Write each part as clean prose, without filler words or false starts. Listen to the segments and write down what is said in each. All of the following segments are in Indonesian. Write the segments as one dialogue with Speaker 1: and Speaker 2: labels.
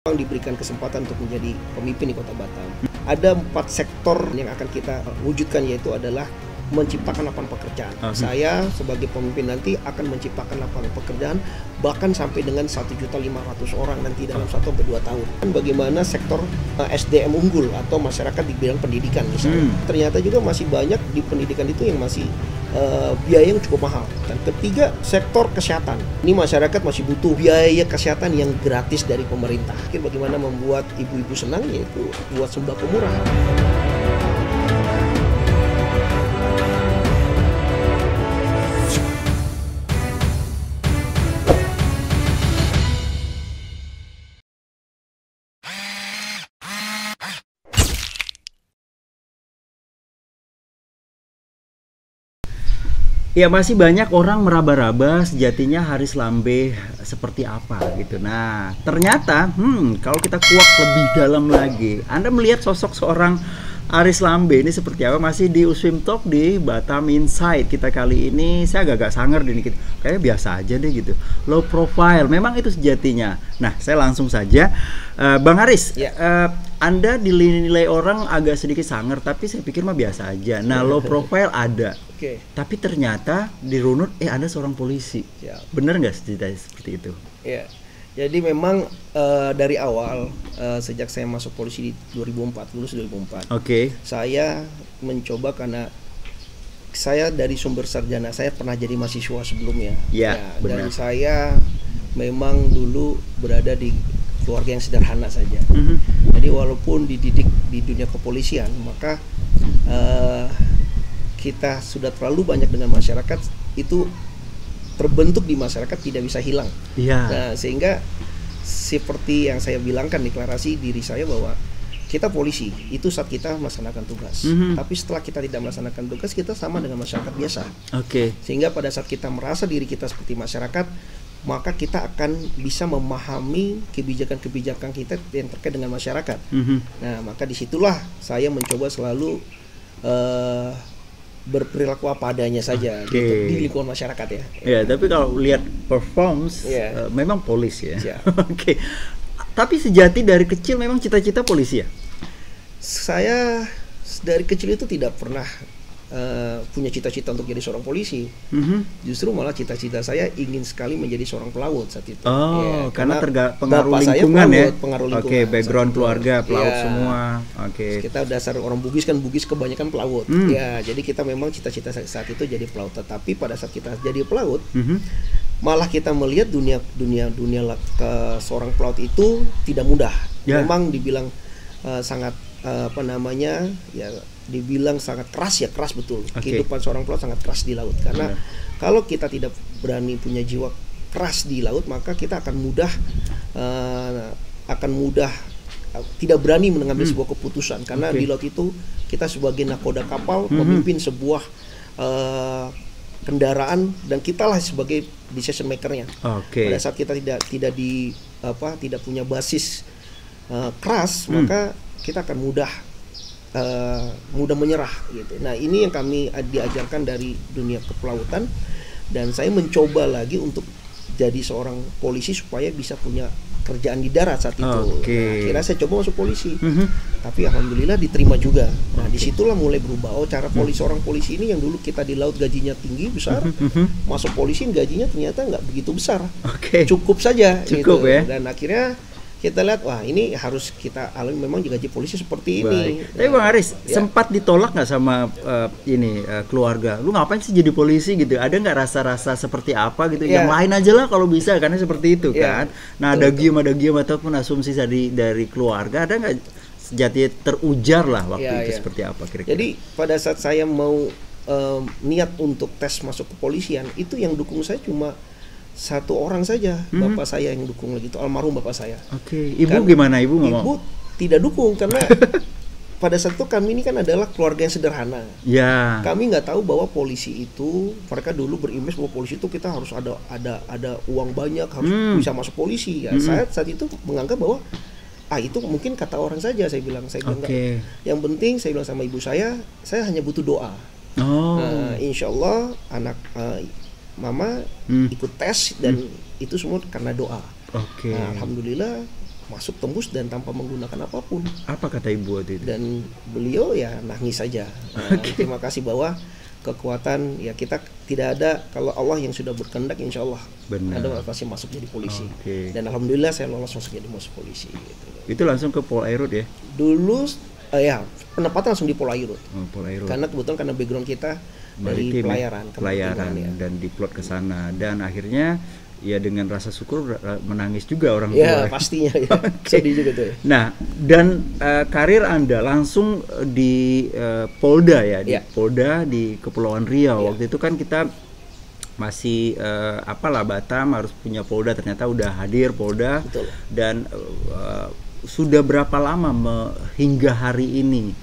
Speaker 1: diberikan kesempatan untuk menjadi pemimpin di Kota Batam. Ada 4 sektor yang akan kita wujudkan, yaitu adalah menciptakan lapangan pekerjaan. Saya sebagai pemimpin nanti akan menciptakan lapangan pekerjaan bahkan sampai dengan 1.500.000 orang nanti dalam 1-2 tahun. Bagaimana sektor SDM unggul atau masyarakat di bidang pendidikan misalnya. Ternyata juga masih banyak di pendidikan itu yang masih biaya yang cukup mahal. Dan ketiga, sektor kesehatan. Ini masyarakat masih butuh biaya kesehatan yang gratis dari pemerintah. Bagaimana membuat ibu-ibu senang, yaitu buat sembako murah.
Speaker 2: Ya, masih banyak orang meraba-raba sejatinya Haris Lambe seperti apa gitu. Nah, ternyata kalau kita kuak lebih dalam lagi, Anda melihat sosok seorang Haris Lambe ini seperti apa? Masih di Uswim Talk di Batam Insight. Kita kali ini saya agak-agak sangar dikit. Kayaknya biasa aja deh gitu. Low profile, memang itu sejatinya. Nah, saya langsung saja Bang Haris, Anda dinilai orang agak sedikit sangar, tapi saya pikir mah biasa aja. Nah, low profile ada. Tapi ternyata dirunut, Anda seorang polisi. Bener nggak cerita seperti itu?
Speaker 1: Ya, jadi memang dari awal sejak saya masuk polisi di 2004, lulus 2004. Saya mencoba karena saya dari sumber sarjana, saya pernah jadi mahasiswa sebelumnya. Dan saya memang dulu berada di keluarga yang sederhana saja. Jadi walaupun dididik di dunia kepolisian, maka kita sudah terlalu banyak dengan masyarakat, itu terbentuk di masyarakat, tidak bisa hilang. Nah, sehingga seperti yang saya bilangkan deklarasi diri saya bahwa kita polisi itu saat kita melaksanakan tugas. Tapi setelah kita tidak melaksanakan tugas, kita sama dengan masyarakat biasa. Sehingga pada saat kita merasa diri kita seperti masyarakat, maka kita akan bisa memahami kebijakan-kebijakan kita yang terkait dengan masyarakat. Nah, maka disitulah saya mencoba selalu berperilaku apa adanya saja gitu, di lingkungan masyarakat ya.
Speaker 2: Tapi kalau lihat performance memang polis ya. Tapi sejati dari kecil memang cita-cita polisi ya?
Speaker 1: Saya dari kecil itu tidak pernah punya cita-cita untuk jadi seorang polisi. Justru malah cita-cita saya ingin sekali menjadi seorang pelaut saat itu.
Speaker 2: Karena pengaruh lingkungan ya.
Speaker 1: Pengaruh lingkungan.
Speaker 2: Background keluarga pelaut semua.
Speaker 1: Kita dasar orang Bugis kan, Bugis kebanyakan pelaut. Jadi kita memang cita-cita saat itu jadi pelaut. Tetapi pada saat kita jadi pelaut, malah kita melihat dunia seorang pelaut itu tidak mudah. Memang dibilang sangat dibilang sangat keras keras betul. Kehidupan seorang pelaut sangat keras di laut, karena kalau kita tidak berani punya jiwa keras di laut, maka kita akan mudah tidak berani mengambil sebuah keputusan, karena di laut itu kita sebagai nakoda kapal, memimpin sebuah kendaraan, dan kitalah sebagai decision makernya. Pada saat kita tidak punya basis keras, maka kita akan mudah menyerah gitu. Nah, ini yang kami diajarkan dari dunia kepelautan, dan saya mencoba lagi untuk jadi seorang polisi supaya bisa punya kerjaan di darat saat itu. Nah, akhirnya saya coba masuk polisi, tapi alhamdulillah diterima juga. Nah, disitulah mulai berubah. Cara seorang polisi ini yang dulu kita di laut gajinya tinggi besar, masuk polisi gajinya ternyata nggak begitu besar, cukup saja gitu. Dan akhirnya kita lihat, wah ini harus kita alami, memang gaji polisi seperti ini.
Speaker 2: Tapi Bang Haris, sempat ditolak nggak sama keluarga? Lu ngapain sih jadi polisi gitu? Ada nggak rasa-rasa seperti apa gitu? Yang lain aja lah kalau bisa, karena seperti itu kan. Nah, ada gium ataupun asumsi dari keluarga, ada nggak sejati terujar lah waktu itu seperti apa kira-kira?
Speaker 1: Jadi pada saat saya mau niat untuk tes masuk kepolisian, itu yang dukung saya cuma satu orang saja, bapak saya yang dukung lagi, itu almarhum bapak saya.
Speaker 2: Ibu gimana? Ibu ngomong?
Speaker 1: Ibu tidak dukung, karena pada saat itu kami ini kan adalah keluarga yang sederhana. Kami nggak tahu bahwa polisi itu, mereka dulu berimage bahwa polisi itu kita harus ada uang banyak, harus bisa masuk polisi. Saya saat itu menganggap bahwa itu mungkin kata orang saja. Saya bilang enggak. Yang penting saya bilang sama ibu saya hanya butuh doa. Insya Allah anak Mama ikut tes, dan itu semua karena doa. Nah, alhamdulillah masuk tembus dan tanpa menggunakan apapun.
Speaker 2: Apa kata ibu waktu itu?
Speaker 1: Dan beliau ya nangis saja. Terima kasih bahwa kekuatan ya kita tidak ada, kalau Allah yang sudah berkehendak insya Allah ada pasti masuk jadi polisi. Dan alhamdulillah saya lolos masuk jadi polisi gitu.
Speaker 2: Itu langsung ke Polairut ya?
Speaker 1: Dulu ya penempatan langsung di Polairut.
Speaker 2: Polairut.
Speaker 1: Karena kebetulan karena background kita dari pelayaran
Speaker 2: ya. Dan diplot ke sana dan akhirnya ya dengan rasa syukur menangis juga orang tua.
Speaker 1: Ya pastinya ya. Sedih juga tuh.
Speaker 2: Nah dan karir Anda langsung di Polda ya, di Polda di Kepulauan Riau. Waktu itu kan kita masih Batam harus punya Polda, ternyata udah hadir Polda.
Speaker 1: Betul.
Speaker 2: Dan sudah berapa lama hingga hari ini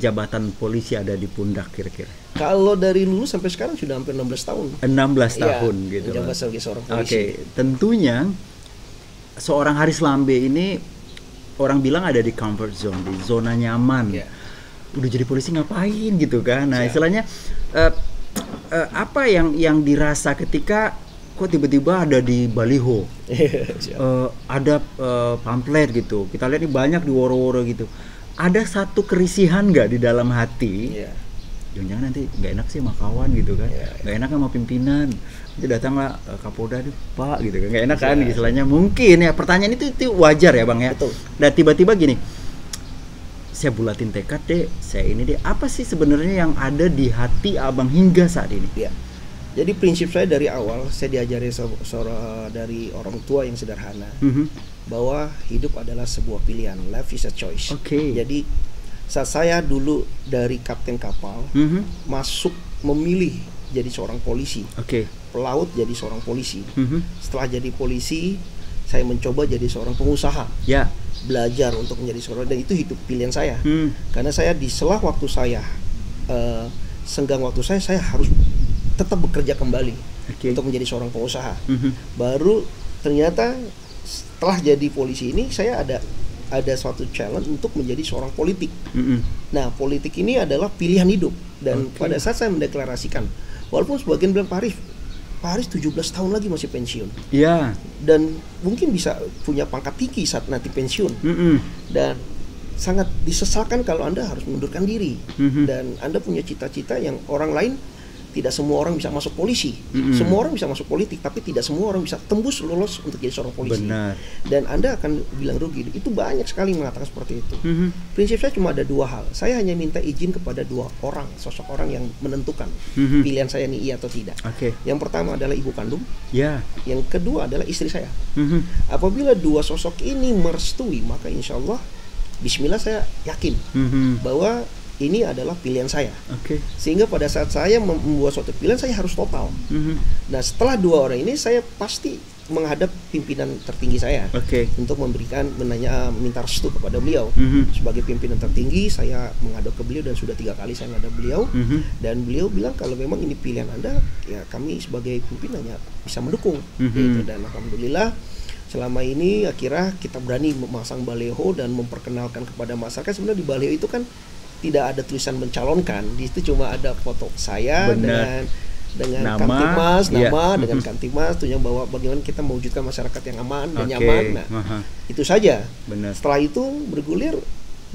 Speaker 2: jabatan polisi ada di pundak kira-kira?
Speaker 1: Kalau dari lulus sampai sekarang sudah hampir 16 tahun.
Speaker 2: 16 tahun gitu.
Speaker 1: Menjabat sebagai seorang polisi.
Speaker 2: Tentunya seorang Haris Lambe ini orang bilang ada di comfort zone, di zona nyaman. Udah jadi polisi ngapain gitu kan? Nah, istilahnya apa yang dirasa ketika kok tiba-tiba ada di baliho, ada pamflet gitu, kita lihat ini banyak di woro-woro gitu. Ada satu kerisihan nggak di dalam hati? Jangan-jangan nanti nggak enak sih sama kawan gitu kan, nggak enak sama pimpinan. Nanti datanglah Kapolda nih Pak gitu kan, nggak enak kan? Istilahnya mungkin ya, pertanyaan itu wajar ya Bang ya.
Speaker 1: Betul.
Speaker 2: Dan tiba-tiba gini, saya bulatin tekad deh, saya ini deh. Apa sih sebenarnya yang ada di hati Abang hingga saat ini?
Speaker 1: Jadi prinsip saya dari awal, saya diajari dari orang tua yang sederhana, bahwa hidup adalah sebuah pilihan, life is a choice. Jadi saat saya dulu dari kapten kapal masuk memilih jadi seorang polisi, pelaut jadi seorang polisi. Setelah jadi polisi, saya mencoba jadi seorang pengusaha, belajar untuk menjadi seorang, dan itu hidup pilihan saya. Karena saya di sela waktu saya senggang waktu saya harus tetap bekerja kembali untuk menjadi seorang pengusaha. Baru ternyata setelah jadi polisi ini saya ada suatu challenge untuk menjadi seorang politik. Nah, politik ini adalah pilihan hidup, dan pada saat saya mendeklarasikan, walaupun sebagian bilang Pak Haris 17 tahun lagi masih pensiun. Dan mungkin bisa punya pangkat tinggi saat nanti pensiun. Dan sangat disesalkan kalau Anda harus mengundurkan diri. Dan Anda punya cita-cita yang orang lain. Tidak semua orang bisa masuk polisi, semua orang bisa masuk politik, tapi tidak semua orang bisa tembus lolos untuk jadi seorang polisi. Dan Anda akan bilang rugi. Itu banyak sekali mengatakan seperti itu. Prinsip saya cuma ada dua hal. Saya hanya minta izin kepada dua orang, sosok orang yang menentukan pilihan saya ini iya atau tidak. Yang pertama adalah ibu kandung. Yang kedua adalah istri saya. Apabila dua sosok ini merestui, maka insya Allah, Bismillah, saya yakin bahwa ini adalah pilihan saya. Sehingga pada saat saya membuat suatu pilihan, saya harus total. Nah, setelah dua orang ini, saya pasti menghadap pimpinan tertinggi saya untuk minta restu kepada beliau. Sebagai pimpinan tertinggi, saya menghadap ke beliau dan sudah 3 kali saya menghadap beliau. Dan beliau bilang kalau memang ini pilihan Anda, ya kami sebagai pimpinannya bisa mendukung. Gitu. Dan alhamdulillah selama ini akhirnya kita berani memasang baliho dan memperkenalkan kepada masyarakat. Sebenarnya di baliho itu kan tidak ada tulisan mencalonkan, di situ cuma ada foto saya dengan Kamtimas, dengan Kamtimas, tujuan bahwa bagaimana kita mewujudkan masyarakat yang aman dan nyaman. Nah, itu saja. Setelah itu bergulir,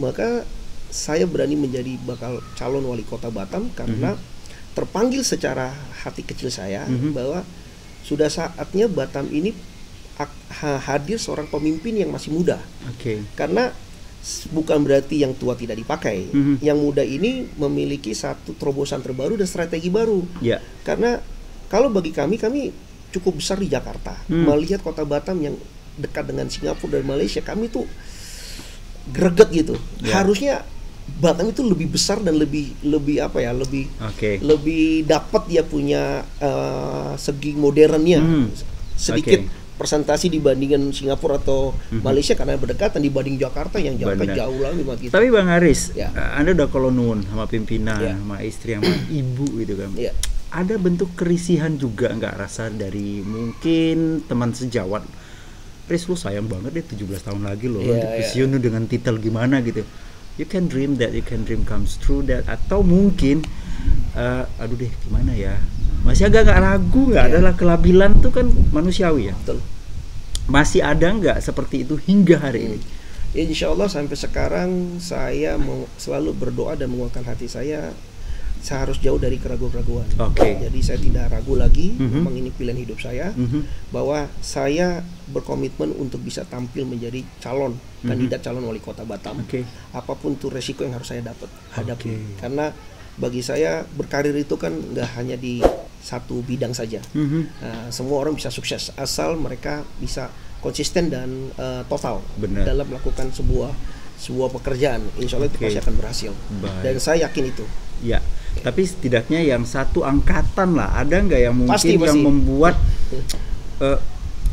Speaker 1: maka saya berani menjadi bakal calon wali kota Batam karena terpanggil secara hati kecil saya bahwa sudah saatnya Batam ini hadir seorang pemimpin yang masih muda. Karena bukan berarti yang tua tidak dipakai. Yang muda ini memiliki satu terobosan terbaru dan strategi baru. Karena kalau bagi kami cukup besar di Jakarta. Melihat kota Batam yang dekat dengan Singapura dan Malaysia, kami tuh greget gitu. Harusnya Batam itu lebih besar dan lebih dapat dia punya segi modernnya sedikit presentasi dibandingkan Singapura atau Malaysia karena berdekatan dibanding Jakarta yang jauh lagi begitu.
Speaker 2: Tapi Bang Haris, Anda udah kalau nuwun sama pimpinan, sama istri, sama ibu gitu kan. Ada bentuk kerisihan juga nggak rasa dari mungkin teman sejawat? Haris, lu sayang banget deh 17 tahun lagi loh, pensiun dengan titel gimana gitu. You can dream comes true that, atau mungkin aduh deh gimana ya, masih agak ragu nggak adalah kelabilan tuh kan manusiawi ya. masih ada nggak seperti itu hingga hari ini?
Speaker 1: Ya, insya Allah sampai sekarang saya selalu berdoa dan menguatkan hati saya harus jauh dari keraguan-keraguan. Jadi saya tidak ragu lagi, memang ini pilihan hidup saya, bahwa saya berkomitmen untuk bisa tampil menjadi kandidat calon wali kota Batam. Apapun itu resiko yang harus saya hadapi. Karena bagi saya berkarir itu kan nggak hanya di satu bidang saja. Semua orang bisa sukses asal mereka bisa konsisten dan total dalam melakukan sebuah pekerjaan. Insya Allah itu pasti akan berhasil. Dan saya yakin itu.
Speaker 2: Ya, tapi setidaknya yang satu angkatan lah, ada nggak yang mungkin yang membuat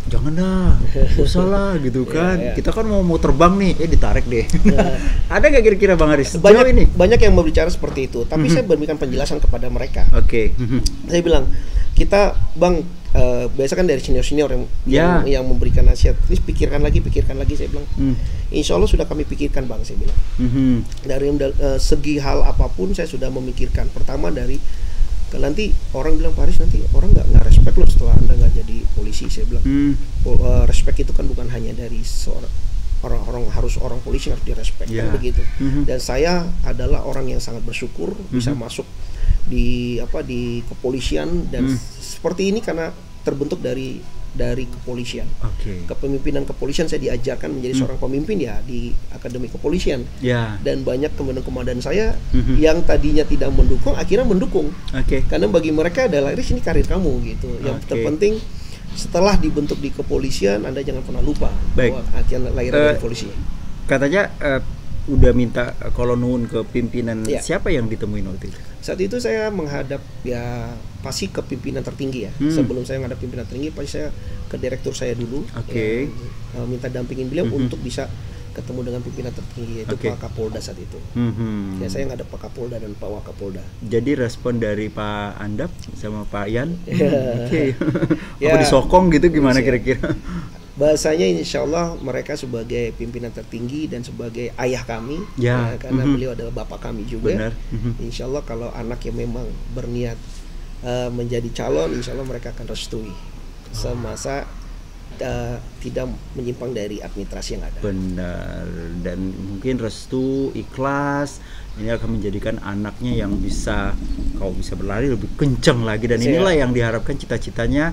Speaker 2: jangan dah, usah lah gitu kan. Kita kan mau terbang nih, ditarik deh. Ada nggak kira-kira Bang Haris?
Speaker 1: Banyak yang berbicara seperti itu, tapi saya memberikan penjelasan kepada mereka. Saya bilang, kita Bang, biasa kan dari senior-senior yang memberikan nasihat, terus pikirkan lagi, saya bilang, insya Allah sudah kami pikirkan Bang, saya bilang. Dari segi hal apapun saya sudah memikirkan. Pertama dari nanti orang bilang, Pak Haris, nanti orang nggak respect loh setelah Anda nggak jadi polisi, saya bilang. Respect itu kan bukan hanya dari orang polisi yang harus direspek, kan begitu. Dan saya adalah orang yang sangat bersyukur bisa masuk di kepolisian dan seperti ini karena terbentuk dari kepolisian. Kepemimpinan kepolisian saya diajarkan menjadi seorang pemimpin ya di akademi kepolisian. Dan banyak komandan saya yang tadinya tidak mendukung akhirnya mendukung. Karena bagi mereka adalah ini karir kamu gitu. Yang terpenting setelah dibentuk di kepolisian Anda jangan pernah lupa bahwa akhirnya lahir dari polisi.
Speaker 2: Katanya udah minta kalau nuwun ke pimpinan, siapa yang ditemuin waktu itu?
Speaker 1: Saat itu saya menghadap ya pasti ke pimpinan tertinggi ya. Sebelum saya menghadap pimpinan tertinggi pasti saya ke direktur saya dulu, minta dampingin beliau untuk bisa ketemu dengan pimpinan tertinggi yaitu Pak Kapolda saat itu. Ya saya ngadep Pak Kapolda dan Pak Wakapolda.
Speaker 2: Jadi respon dari Pak Andap sama Pak Yan, apa disokong gitu gimana kira-kira?
Speaker 1: Bahasanya insya Allah mereka sebagai pimpinan tertinggi dan sebagai ayah kami, karena beliau adalah bapak kami juga. Insya Allah kalau anak yang memang berniat menjadi calon, insya Allah mereka akan restui semasa tidak menyimpang dari administrasi yang ada. Benar,
Speaker 2: dan mungkin restu, ikhlas, ini akan menjadikan anaknya yang bisa berlari lebih kencang lagi, dan inilah yang diharapkan cita-citanya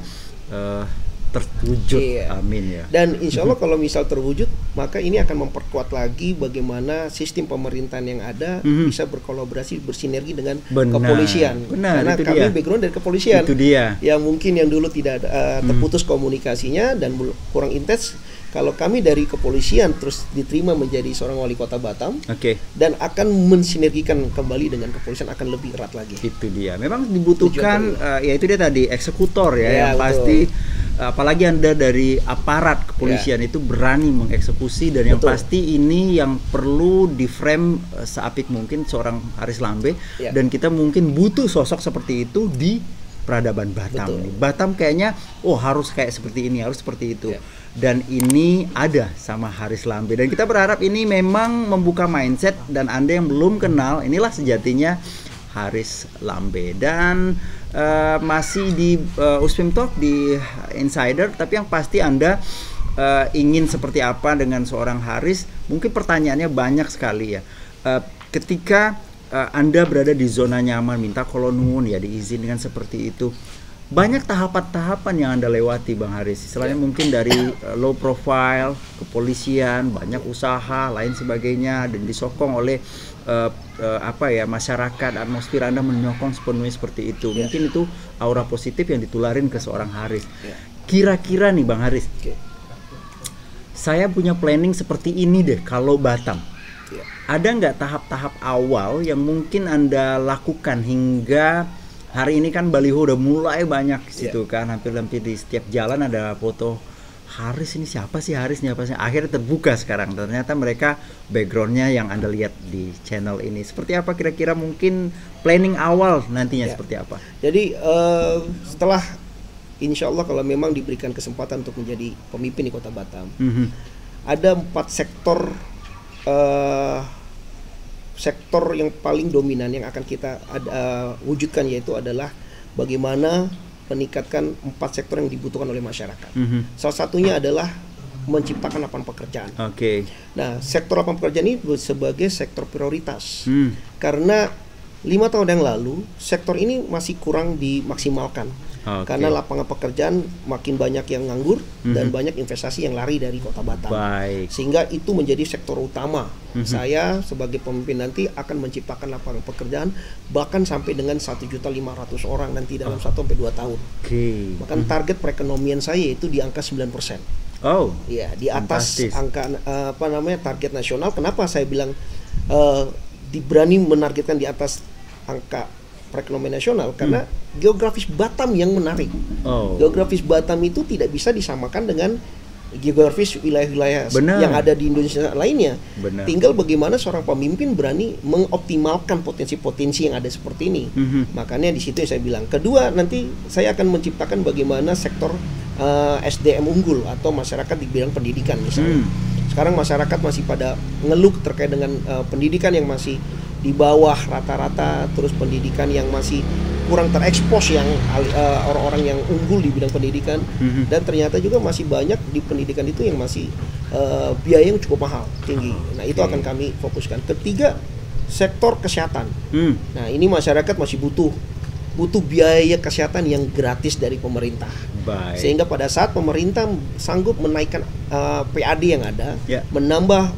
Speaker 2: terwujud. Amin ya.
Speaker 1: Dan insya Allah kalau misal terwujud, maka ini akan memperkuat lagi bagaimana sistem pemerintahan yang ada bisa berkolaborasi, bersinergi dengan kepolisian. Karena kami background dari kepolisian.
Speaker 2: Itu dia.
Speaker 1: Yang mungkin yang dulu tidak terputus komunikasinya dan kurang intens. Kalau kami dari kepolisian terus diterima menjadi seorang wali kota Batam, dan akan mensinergikan kembali dengan kepolisian akan lebih erat lagi.
Speaker 2: Itu dia. Memang dibutuhkan ya itu dia tadi eksekutor yang pasti. Apalagi Anda dari aparat kepolisian itu berani mengeksekusi, dan yang pasti ini yang perlu di frame seapik mungkin seorang Haris Lambe, dan kita mungkin butuh sosok seperti itu di peradaban Batam. Batam kayaknya harus kayak seperti ini, harus seperti itu. Dan ini ada sama Haris Lambe, dan kita berharap ini memang membuka mindset, dan Anda yang belum kenal, inilah sejatinya Haris Lambe. Dan masih di Uspim Talk di Insider, tapi yang pasti Anda ingin seperti apa dengan seorang Haris, mungkin pertanyaannya banyak sekali ya. Ketika Anda berada di zona nyaman, minta kalau nuwun ya diizinkan seperti itu, banyak tahapan-tahapan yang Anda lewati Bang Haris. Selain mungkin dari low profile, kepolisian, banyak usaha lain sebagainya, dan disokong oleh masyarakat, atmosfer Anda menyokong sepenuhnya seperti itu. Mungkin itu aura positif yang ditularin ke seorang Haris. Kira-kira nih Bang Haris, saya punya planning seperti ini deh kalau Batam. Ada nggak tahap-tahap awal yang mungkin Anda lakukan hingga hari ini? Kan baliho udah mulai banyak di situ kan, hampir-hampir di setiap jalan ada foto Haris. Ini siapa sih Haris, ini apa sih? Akhirnya terbuka sekarang, ternyata mereka backgroundnya yang Anda lihat di channel ini. Seperti apa kira-kira mungkin planning awal nantinya seperti apa?
Speaker 1: Jadi setelah insya Allah kalau memang diberikan kesempatan untuk menjadi pemimpin di kota Batam, ada 4 sektor yang paling dominan yang akan kita wujudkan, yaitu adalah bagaimana meningkatkan 4 sektor yang dibutuhkan oleh masyarakat. Salah satunya adalah menciptakan lapangan pekerjaan.
Speaker 2: Oke.
Speaker 1: Nah, sektor lapangan pekerjaan ini sebagai sektor prioritas. Karena 5 tahun yang lalu sektor ini masih kurang dimaksimalkan. Karena lapangan pekerjaan makin banyak yang nganggur dan banyak investasi yang lari dari Kota Batam. Sehingga itu menjadi sektor utama. Saya sebagai pemimpin nanti akan menciptakan lapangan pekerjaan bahkan sampai dengan 1.500.000 orang nanti dalam 1 sampai 2 tahun. Bahkan target perekonomian saya itu di angka 9%. Ya, di atas angka target nasional. Kenapa saya bilang berani menargetkan di atas angka perekonomian nasional? Karena geografis Batam yang menarik. Geografis Batam itu tidak bisa disamakan dengan geografis wilayah-wilayah yang ada di Indonesia lainnya. Tinggal bagaimana seorang pemimpin berani mengoptimalkan potensi-potensi yang ada seperti ini. Makanya di situ saya bilang. Kedua, nanti saya akan menciptakan bagaimana sektor SDM unggul atau masyarakat di bidang pendidikan misalnya. Sekarang masyarakat masih pada ngeluh terkait dengan pendidikan yang masih di bawah rata-rata, terus pendidikan yang masih kurang terekspos yang orang-orang yang unggul di bidang pendidikan, dan ternyata juga masih banyak di pendidikan itu yang masih biaya yang cukup mahal, tinggi. Nah, itu akan kami fokuskan. Ketiga, sektor kesehatan. Nah, ini masyarakat masih butuh biaya kesehatan yang gratis dari pemerintah. Sehingga pada saat pemerintah sanggup menaikkan PAD yang ada, menambah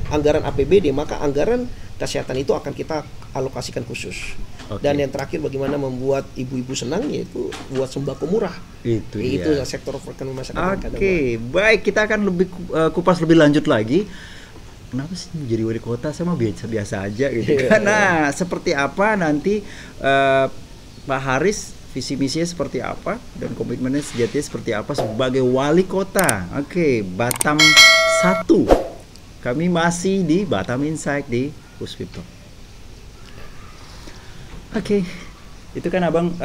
Speaker 1: anggaran APBD, maka anggaran kesehatan itu akan kita alokasikan khusus. Dan yang terakhir, bagaimana membuat ibu-ibu senang, yaitu buat sembako murah. Itu sektor perekonomian masyarakat.
Speaker 2: Baik, kita akan lebih kupas lebih lanjut lagi. Kenapa sih menjadi wali kota? Saya mah biasa aja gitu. Nah, seperti apa nanti Pak Haris, visi misinya seperti apa dan komitmennya sejatinya seperti apa sebagai wali kota? Batam 1. Kami masih di Batam Insight di Puspipto. Itu kan Abang